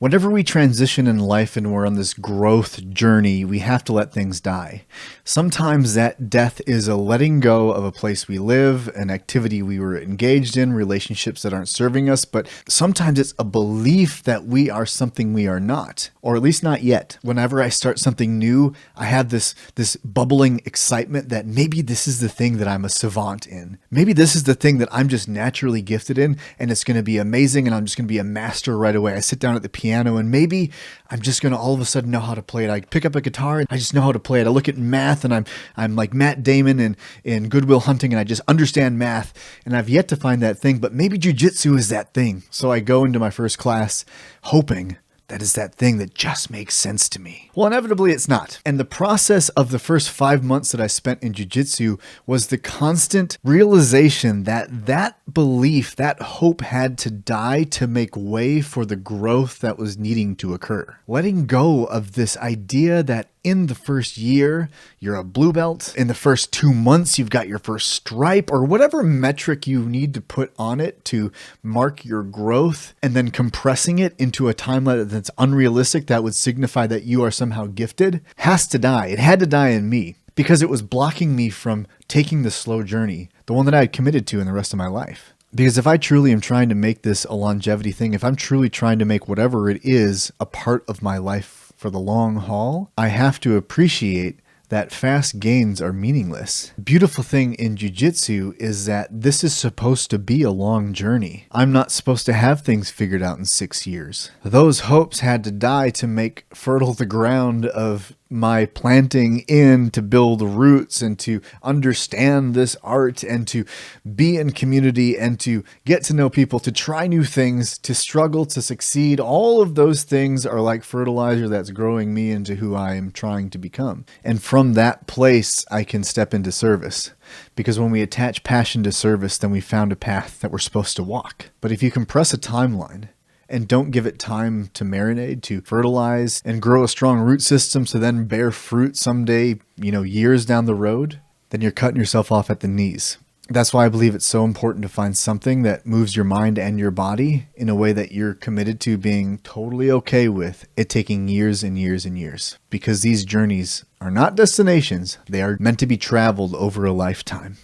Whenever we transition in life and we're on this growth journey, we have to let things die. Sometimes that death is a letting go of a place we live, an activity we were engaged in, relationships that aren't serving us, but sometimes it's a belief that we are something we are not, or at least not yet. Whenever I start something new, I have this bubbling excitement that maybe this is the thing that I'm a savant in. Maybe this is the thing that I'm just naturally gifted in, and it's going to be amazing, and I'm just going to be a master right away. I sit down at the piano and maybe I'm just going to all of a sudden know how to play it. I pick up a guitar and I just know how to play it. I look at math and I'm like Matt Damon in Good Will Hunting, and I just understand math, and I've yet to find that thing, but maybe jujitsu is that thing. So I go into my first class hoping that is that thing that just makes sense to me. Well, inevitably it's not. And the process of the first 5 months that I spent in jiu-jitsu was the constant realization that that belief, that hope had to die to make way for the growth that was needing to occur. Letting go of this idea that in the first year, you're a blue belt. In the first 2 months, you've got your first stripe, or whatever metric you need to put on it to mark your growth, and then compressing it into a timeline that's unrealistic that would signify that you are somehow gifted, has to die. It had to die in me because it was blocking me from taking the slow journey, the one that I had committed to in the rest of my life. Because if I truly am trying to make this a longevity thing, if I'm truly trying to make whatever it is a part of my life for the long haul, I have to appreciate that fast gains are meaningless. The beautiful thing in jiu-jitsu is that this is supposed to be a long journey. I'm not supposed to have things figured out in 6 years. Those hopes had to die to make fertile the ground of my planting in, to build roots and to understand this art and to be in community and to get to know people, to try new things, to struggle, to succeed. All of those things are like fertilizer that's growing me into who I am trying to become. And from that place, I can step into service. Because when we attach passion to service, then we found a path that we're supposed to walk. But if you compress a timeline and don't give it time to marinate, to fertilize, and grow a strong root system to then bear fruit someday, years down the road, then you're cutting yourself off at the knees. That's why I believe it's so important to find something that moves your mind and your body in a way that you're committed to being totally okay with it taking years and years and years. Because these journeys are not destinations, they are meant to be traveled over a lifetime.